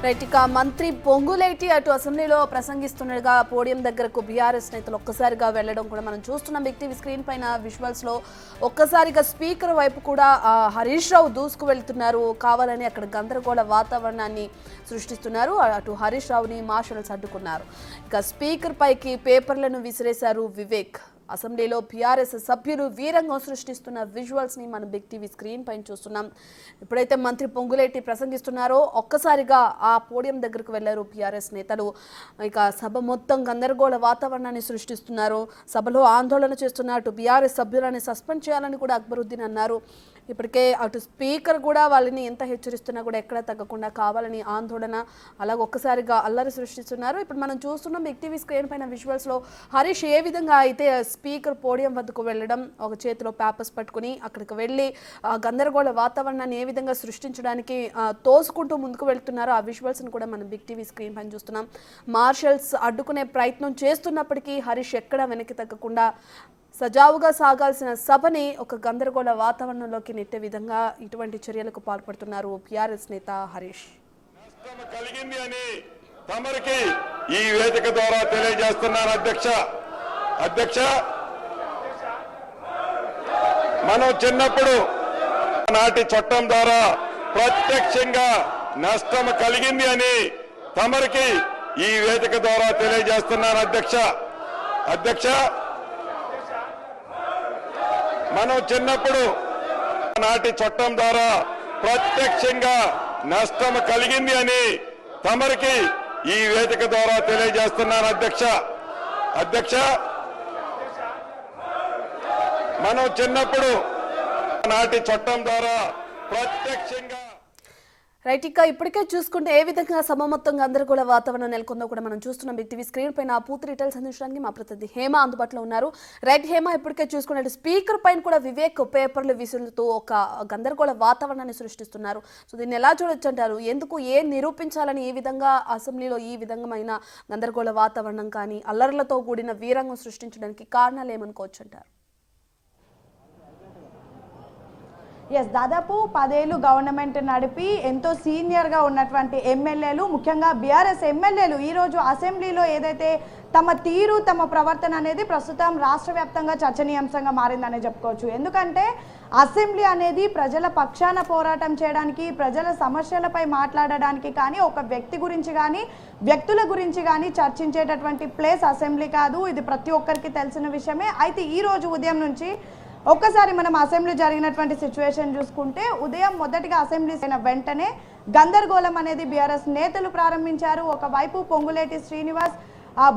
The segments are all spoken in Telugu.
రైట్ ఇక మంత్రి పొంగులేటి అటు అసెంబ్లీలో ప్రసంగిస్తుండగా పోడియం దగ్గరకు బీఆర్ఎస్ నేతలు ఒక్కసారిగా వెళ్లడం కూడా మనం చూస్తున్నాం. బిగ్ టీవీ స్క్రీన్ పైన విజువల్స్ లో ఒక్కసారిగా స్పీకర్ వైపు కూడా హరీష్ రావు దూసుకు వెళ్తున్నారు. కావాలని అక్కడ గందరగోళ వాతావరణాన్ని సృష్టిస్తున్నారు. అటు హరీష్ రావుని మార్షల్స్ అడ్డుకున్నారు. ఇక స్పీకర్ పైకి పేపర్లను విసిరేశారు వివేక్. అసెంబ్లీలో బీఆర్ఎస్ సభ్యులు వీరంగం సృష్టిస్తున్న విజువల్స్ ని మనం బిగ్ టీవీ స్క్రీన్ పైన చూస్తున్నాం. ఎప్పుడైతే మంత్రి పొంగులేటి ప్రసంగిస్తున్నారో ఒక్కసారిగా ఆ పోడియం దగ్గరకు వెళ్లారు బీఆర్ఎస్ నేతలు. ఇక సభ మొత్తం గందరగోళ వాతావరణాన్ని సృష్టిస్తున్నారు. సభలో ఆందోళన చేస్తున్న అటు బీఆర్ఎస్ సభ్యులని సస్పెండ్ చేయాలని కూడా అక్బరుద్దీన్ అన్నారు. ఇప్పటికే అటు స్పీకర్ కూడా వాళ్ళని ఎంత హెచ్చరిస్తున్నా కూడా ఎక్కడ తగ్గకుండా కావాలని ఆందోళన అలాగే ఒక్కసారిగా అల్లరి సృష్టిస్తున్నారు. ఇప్పుడు మనం చూస్తున్నాం బిగ్ టీవీ స్క్రీన్ పైన విజువల్స్ లో హరీష్ ఏ విధంగా అయితే స్పీకర్ పోడియం వద్దకు వెళ్ళడం, ఒక చేతిలో పేపర్స్ పట్టుకుని అక్కడికి వెళ్ళి గందరగోళ వాతావరణాన్ని ఏ విధంగా సృష్టించడానికి తోసుకుంటూ ముందుకు వెళ్తున్నారో ఆ విజువల్స్ ని కూడా మనం బిగ్ టీవీ స్క్రీన్ పైన చూస్తున్నాం. మార్షల్స్ అడ్డుకునే ప్రయత్నం చేస్తున్నప్పటికీ హరీష్ ఎక్కడా వెనక్కి తగ్గకుండా సజావుగా సాగాల్సిన సభని ఒక గందరగోళ వాతావరణంలోకి నెట్టే విధంగా ఇటువంటి చర్యలకు పాల్పడుతున్నారు బీఆర్ఎస్ నేత హరీష్. కలిగింది అని తమరికి ఈ వేదిక ద్వారా తెలియజేస్తున్నాను అధ్యక్ష. మనం చిన్నప్పుడు నాటి చట్టం ద్వారా ప్రత్యక్షంగా నష్టం కలిగింది అని తమరికి ఈ వేదిక ద్వారా తెలియజేస్తున్నాను అధ్యక్ష. మనం చిన్నప్పుడు నాటి చట్టం ద్వారా ప్రత్యక్షంగా నష్టం కలిగింది అని తమరికి ఈ వేదిక ద్వారా తెలియజేస్తున్నాను అధ్యక్ష. మనం చిన్నప్పుడు నాటి చట్టం ద్వారా ప్రత్యక్షంగా రైట్ ఇక ఇప్పటికే చూసుకుంటే ఏ విధంగా సభ మొత్తం గందరగోళ వాతావరణం నెలకొందో కూడా మనం చూస్తున్నాం. బిగ్ టీవీ స్క్రీన్ పైన పూర్తి డీటెయిల్స్ అందించడానికి మా ప్రతినిధి హేమ అందుబాటులో ఉన్నారు. రైట్ హేమ, ఇప్పటికే చూసుకున్నట్టు స్పీకర్ పైన కూడా వివేక్ పేపర్లు విసురుతూ ఒక గందరగోళ వాతావరణాన్ని సృష్టిస్తున్నారు. సో దీన్ని ఎలా చూడొచ్చు అంటారు? ఎందుకు నిరూపించాలని ఈ విధంగా అసెంబ్లీలో ఈ విధమైన గందరగోళ వాతావరణం కానీ అల్లర్లతో కూడిన వీరంగం సృష్టించడానికి కారణాలు ఏమనుకోవచ్చు అంటారు? దాదాపు 10 ఏళ్ళు గవర్నమెంట్ నడిపి ఎంతో సీనియర్గా ఉన్నటువంటి ఎమ్మెల్యేలు, ముఖ్యంగా బీఆర్ఎస్ ఎమ్మెల్యేలు ఈరోజు అసెంబ్లీలో ఏదైతే తమ తీరు తమ ప్రవర్తన అనేది ప్రస్తుతం రాష్ట్ర వ్యాప్తంగా చర్చనీయాంశంగా మారిందనే చెప్పుకోవచ్చు. ఎందుకంటే అసెంబ్లీ అనేది ప్రజల పక్షాన పోరాటం చేయడానికి, ప్రజల సమస్యలపై మాట్లాడడానికి కానీ, ఒక వ్యక్తి గురించి కానీ వ్యక్తుల గురించి కానీ చర్చించేటటువంటి ప్లేస్ అసెంబ్లీ కాదు. ఇది ప్రతి ఒక్కరికి తెలిసిన విషయమే. అయితే ఈరోజు ఉదయం నుంచి ఒక్కసారి మనం అసెంబ్లీ జరిగినటువంటి సిచ్యువేషన్ చూసుకుంటే ఉదయం మొదటిగా అసెంబ్లీ అయిన వెంటనే గందరగోళం అనేది బీఆర్ఎస్ నేతలు ప్రారంభించారు. ఒకవైపు పొంగులేటి శ్రీనివాస్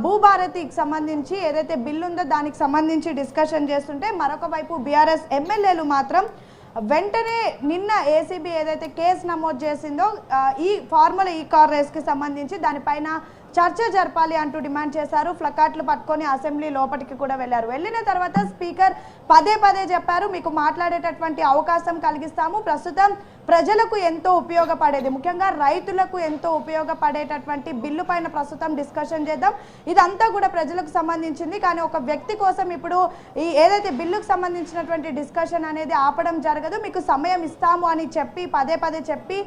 భూభారతికి సంబంధించి ఏదైతే బిల్లు ఉందో దానికి సంబంధించి డిస్కషన్ చేస్తుంటే, మరొక వైపు బీఆర్ఎస్ ఎమ్మెల్యేలు మాత్రం వెంటనే నిన్న ఏసీబీ ఏదైతే కేసు నమోదు చేసిందో ఈ ఫార్మల్ ఈ కార్ రేస్కి సంబంధించి దానిపైన చర్చ జరపాలి అంటూ డిమాండ్ చేశారు. ప్లకార్డులు పట్టుకొని అసెంబ్లీ లోపలికి కూడా వెళ్ళారు. వెళ్ళిన తర్వాత స్పీకర్ పదే చెప్పారు, మీకు మాట్లాడేటటువంటి అవకాశం కలిగిస్తాము. ప్రస్తుతం ప్రజలకు ఎంతో ఉపయోగపడేది, ముఖ్యంగా రైతులకు ఎంతో ఉపయోగపడేటటువంటి బిల్లు పైన ప్రస్తుతం డిస్కషన్ చేద్దాం. ఇదంతా కూడా ప్రజలకు సంబంధించింది. కానీ ఒక వ్యక్తి కోసం ఇప్పుడు ఈ ఏదైతే బిల్లుకు సంబంధించినటువంటి డిస్కషన్ అనేది ఆపడం జరగదు, మీకు సమయం ఇస్తాము అని చెప్పి పదే చెప్పి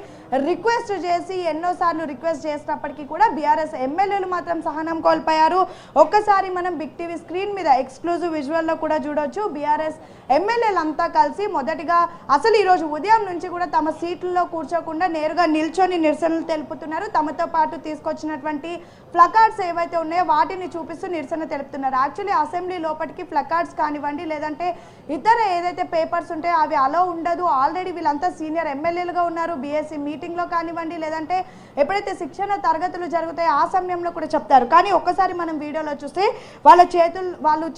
రిక్వెస్ట్ చేసి ఎన్నోసార్లు రిక్వెస్ట్ చేసినప్పటికీ కూడా బీఆర్ఎస్ ఎమ్మెల్యేలు మాత్రం సహనం కోల్పోయారు. ఒక్కసారి మనం బిగ్ టీవీ స్క్రీన్ మీద ఎక్స్క్లూజివ్ విజువల్లో కూడా చూడొచ్చు. బీఆర్ఎస్ ఎమ్మెల్యేలంతా కలిసి మొదటిగా అసలు ఈరోజు ఉదయం నుంచి కూడా తమ సీట్లలో కూర్చోకుండా నేరుగా నిల్చొని నిరసనలు తెలుపుతున్నారు. తమతో పాటు తీసుకొచ్చినటువంటి ప్లకార్డ్స్ ఏవైతే ఉన్నాయో వాటిని చూపిస్తూ నిరసన తెలుపుతున్నారు. యాక్చువల్లీ అసెంబ్లీ లోపలికి ప్లకార్డ్స్ కానివ్వండి, లేదంటే ఇతర ఏదైతే పేపర్స్ ఉంటాయో అవి అలో ఉండదు. ఆల్రెడీ వీళ్ళంతా సీనియర్ ఎమ్మెల్యేలుగా ఉన్నారు. బీఎస్సీ మీటింగ్లో కానివ్వండి, లేదంటే ఎప్పుడైతే శిక్షణ తరగతులు జరుగుతాయో ఆ సమయంలో కూడా చెప్తారు. కానీ ఒక్కసారి మనం వీడియోలో చూస్తే వాళ్ళ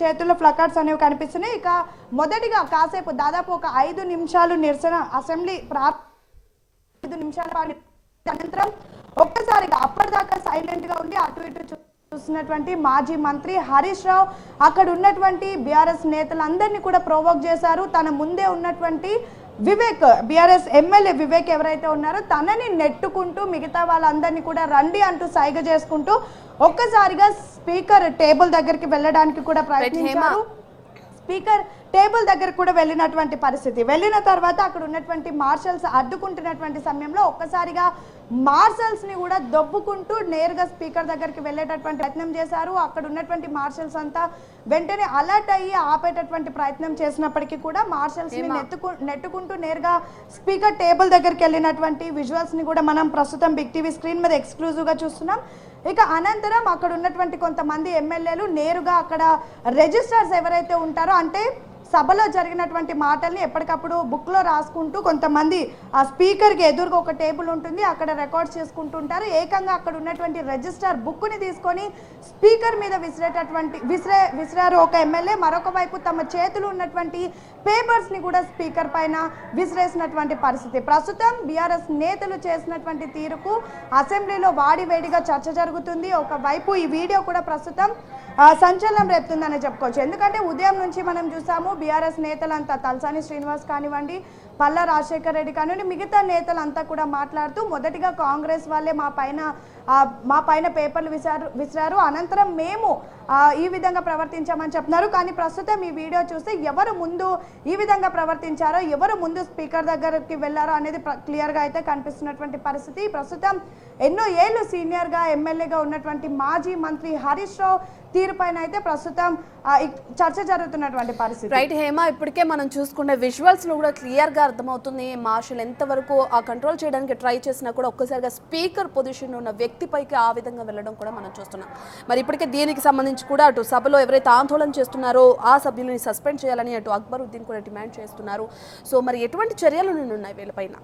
చేతుల్లో ప్లకార్డ్స్ అనేవి కనిపిస్తున్నాయి. ఇక మొదటిగా కాసేపు దాదాపు ఒక 5 నిమిషాలు నిరసన అసెంబ్లీ 5 నిమిషాల అనంతరం ఒక్కసారిగా అప్పటిదాకా సైలెంట్ గా ఉండి అటు ఇటు చూస్తున్నటువంటి మాజీ మంత్రి హరీష్ రావు అక్కడ ఉన్నటువంటి బీఆర్ఎస్ నేతలందరినీ కూడా ప్రొవోక్ చేశారు. తన ముందే ఉన్నటువంటి వివేక్, బీఆర్ఎస్ ఎమ్మెల్యే వివేక్ ఎవరైతే ఉన్నారో తనని నెట్టుకుంటూ మిగతా వాళ్ళందరినీ కూడా రండి అంటూ సైగ చేసుకుంటూ ఒక్కసారిగా స్పీకర్ టేబుల్ దగ్గరికి వెళ్ళడానికి కూడా ప్రయత్నించారు. స్పీకర్ టేబుల్ దగ్గర కూడా వెళ్ళినటువంటి పరిస్థితి. వెళ్ళిన తర్వాత అక్కడ ఉన్నటువంటి మార్షల్స్ అడ్డుకుంటున్నటువంటి సమయంలో ఒక్కసారిగా మార్షల్స్ ని కూడా దొబ్బుకుంటూ నేరుగా స్పీకర్ దగ్గరికి వెళ్ళేటటువంటి ప్రయత్నం చేశారు. అక్కడ ఉన్నటువంటి మార్షల్స్ అంతా వెంటనే అలర్ట్ అయ్యి ఆపేటటువంటి ప్రయత్నం చేసినప్పటికీ కూడా మార్షల్స్ ని నెట్టుకుంటూ నేరుగా స్పీకర్ టేబుల్ దగ్గరికి వెళ్ళినటువంటి విజువల్స్ ని కూడా మనం ప్రస్తుతం బిగ్ టీవీ స్క్రీన్ మీద ఎక్స్క్లూజివ్ గా చూస్తున్నాం. ఇక అనంతరం అక్కడ ఉన్నటువంటి కొంతమంది ఎమ్మెల్యేలు నేరుగా అక్కడ రిజిస్టర్స్ ఎవరైతే ఉంటారో, అంటే సభలో జరిగినటువంటి మాటల్ని ఎప్పటికప్పుడు బుక్లో రాసుకుంటూ కొంతమంది ఆ స్పీకర్కి ఎదురుగా ఒక టేబుల్ ఉంటుంది, అక్కడ రికార్డ్ చేసుకుంటుంటారు. ఏకంగా అక్కడ ఉన్నటువంటి రిజిస్టర్ బుక్ని తీసుకొని స్పీకర్ మీద విసిరారు ఒక ఎమ్మెల్యే. మరొక వైపు తమ చేతులు ఉన్నటువంటి పేపర్స్ని కూడా స్పీకర్ పైన విసిరేసినటువంటి పరిస్థితి. ప్రస్తుతం బీఆర్ఎస్ నేతలు చేసినటువంటి తీరుకు అసెంబ్లీలో వాడివేడిగా చర్చ జరుగుతుంది. ఒకవైపు ఈ వీడియో కూడా ప్రస్తుతం సంచలనం రేపుతుందని చెప్పుకోవచ్చు. ఎందుకంటే ఉదయం నుంచి మనం చూసాము బీఆర్ఎస్ నేతలంతా, తలసాని శ్రీనివాస్ కానివ్వండి, పల్లా రాజశేఖర్ రెడ్డి కానివ్వండి, మిగతా నేతలంతా కూడా మాట్లాడుతూ మొదటిగా కాంగ్రెస్ వాళ్ళే మా పైన పేపర్లు విసిరారు, అనంతరం మేము ఈ విధంగా ప్రవర్తించామని చెప్తున్నారు. కానీ ప్రస్తుతం ఈ వీడియో చూస్తే ఎవరు ముందు ఈ విధంగా ప్రవర్తించారో, ఎవరు ముందు స్పీకర్ దగ్గరికి వెళ్ళారో అనేది క్లియర్గా అయితే కనిపిస్తున్నటువంటి పరిస్థితి. ప్రస్తుతం ఎన్నో ఏళ్ళు సీనియర్గా ఎమ్మెల్యేగా ఉన్నటువంటి మాజీ మంత్రి హరీష్ రావు తీరుపైన అయితే ప్రస్తుతం చర్చ జరుగుతున్నటువంటి పరిస్థితి. రైట్ హేమ, ఇప్పటికే మనం చూసుకునే విజువల్స్ లో కూడా క్లియర్ గా అర్థమవుతుంది మార్షల్ ఎంతవరకు ఆ కంట్రోల్ చేయడానికి ట్రై చేసినా కూడా ఒక్కసారిగా స్పీకర్ పొజిషన్ ఉన్న వ్యక్తిపైకి ఆ విధంగా వెళ్ళడం కూడా మనం చూస్తున్నాం. మరి ఇప్పటికే దీనికి సంబంధించి కూడా అటు సభలో ఎవరైతే ఆందోళన చేస్తున్నారో ఆ సభ్యులని సస్పెండ్ చేయాలని అటు అక్బరుద్దీన్ కూడా డిమాండ్ చేస్తున్నారు. సో మరి ఎటువంటి చర్యలు ఉన్నాయి వీళ్ళపైన?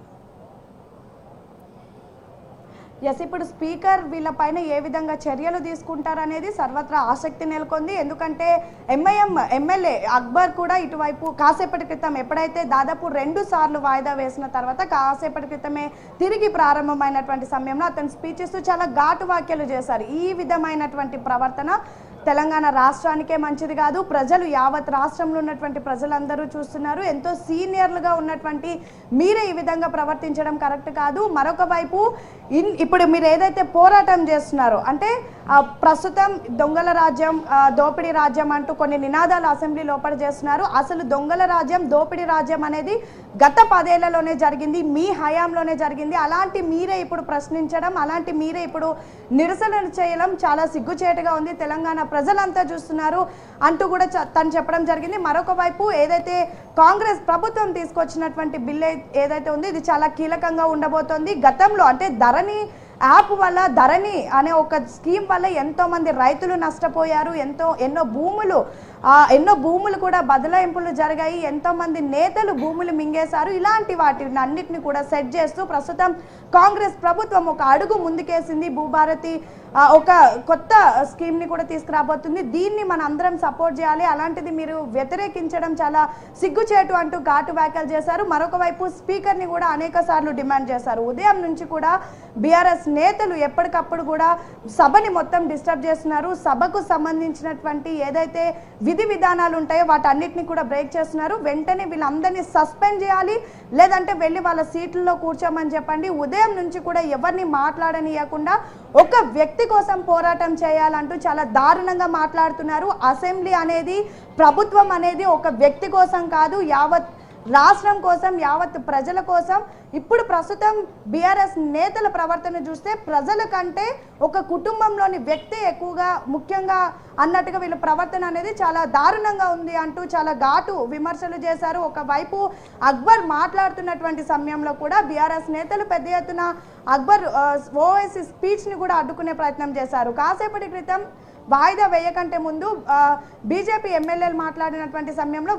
ఎస్, ఇప్పుడు స్పీకర్ వీళ్ళపైన ఏ విధంగా చర్యలు తీసుకుంటారనేది సర్వత్రా ఆసక్తి నెలకొంది. ఎందుకంటే ఎంఐఎం ఎమ్మెల్యే అక్బర్ కూడా ఇటువైపు కాసేపటి క్రితం ఎప్పుడైతే దాదాపు 2 సార్లు వాయిదా వేసిన తర్వాత కాసేపటి క్రితమే తిరిగి ప్రారంభమైనటువంటి సమయంలో అతను స్పీచ్ ఇస్తూ చాలా ఘాటు వ్యాఖ్యలు చేశారు. ఈ విధమైనటువంటి ప్రవర్తన తెలంగాణ రాష్ట్రానికే మంచిది కాదు, ప్రజలు యావత్ రాష్ట్రంలో ఉన్నటువంటి ప్రజలందరూ చూస్తున్నారు, ఎంతో సీనియర్లుగా ఉన్నటువంటి మీరే ఈ విధంగా ప్రవర్తించడం కరెక్ట్ కాదు. మరొక వైపు ఇప్పుడు మీరు ఏదైతే పోరాటం చేస్తున్నారో, అంటే ప్రస్తుతం దొంగల రాజ్యం, దోపిడీ రాజ్యం అంటూ కొన్ని నినాదాలు అసెంబ్లీ లోపల చేస్తున్నారు. అసలు దొంగల రాజ్యం, దోపిడీ రాజ్యం అనేది గత 10 ఏళ్లలోనే జరిగింది, మీ హయాంలోనే జరిగింది. అలాంటి మీరే ఇప్పుడు ప్రశ్నించడం, అలాంటి మీరే ఇప్పుడు నిరసనలు చేయడం చాలా సిగ్గుచేటుగా ఉంది, తెలంగాణ ప్రజలంతా చూస్తున్నారు అంటూ కూడా తను చెప్పడం జరిగింది. మరొక వైపు ఏదైతే కాంగ్రెస్ ప్రభుత్వం తీసుకొచ్చినటువంటి బిల్ ఏదైతే ఉందో ఇది చాలా కీలకంగా ఉండబోతోంది. గతంలో అంటే ధరణి యాప్ వల్ల, ధరణి అనే ఒక స్కీమ్ వల్ల ఎంతో మంది రైతులు నష్టపోయారు, ఎన్నో భూములు కూడా బదలాయింపులు జరిగాయి, ఎంతో మంది నేతలు భూములు మింగేశారు. ఇలాంటి వాటిని అన్నిటిని కూడా సెట్ చేస్తూ ప్రస్తుతం కాంగ్రెస్ ప్రభుత్వం ఒక అడుగు ముందుకేసింది. భూభారతి ఒక కొత్త స్కీమ్ని కూడా తీసుకురాబోతుంది. దీన్ని మన అందరం సపోర్ట్ చేయాలి, అలాంటిది మీరు వ్యతిరేకించడం చాలా సిగ్గుచేటు అంటూ ఘాటు వ్యాఖ్యలు చేశారు. మరొక వైపు స్పీకర్ని కూడా అనేక సార్లు డిమాండ్ చేశారు. ఉదయం నుంచి కూడా బీఆర్ఎస్ నేతలు ఎప్పటికప్పుడు కూడా సభని మొత్తం డిస్టర్బ్ చేస్తున్నారు. సభకు సంబంధించినటువంటి ఏదైతే విధి విధానాలు ఉంటాయో వాటన్నిటిని కూడా బ్రేక్ చేస్తున్నారు. వెంటనే వీళ్ళందరినీ సస్పెండ్ చేయాలి, లేదంటే వెళ్ళి వాళ్ళ సీట్లలో కూర్చోమని చెప్పండి. ఉదయం నుంచి కూడా ఎవరిని మాట్లాడనియకుండా ఒక వ్యక్తి కోసం పోరాటం చేయాలంటూ చాలా దారుణంగా మాట్లాడుతున్నారు. అసెంబ్లీ అనేది, ప్రభుత్వం అనేది ఒక వ్యక్తి కోసం కాదు, యావత్ రాష్ట్రం కోసం, యావత్ ప్రజల కోసం. ఇప్పుడు ప్రస్తుతం బీఆర్ఎస్ నేతల ప్రవర్తన చూస్తే ప్రజల కంటే ఒక కుటుంబంలోని వ్యక్తి ఎక్కువగా ముఖ్యంగా అన్నట్టుగా వీళ్ళ ప్రవర్తన అనేది చాలా దారుణంగా ఉంది అంటూ చాలా ఘాటు విమర్శలు చేశారు. ఒకవైపు అక్బర్ మాట్లాడుతున్నటువంటి సమయంలో కూడా బీఆర్ఎస్ నేతలు పెద్ద ఎత్తున అక్బర్ ఓవైసీ స్పీచ్ని కూడా అడ్డుకునే ప్రయత్నం చేశారు. కాసేపటి క్రితం వాయిదా వేయకంటే ముందు బీజేపీ ఎమ్మెల్యేలు మాట్లాడినటువంటి సమయంలో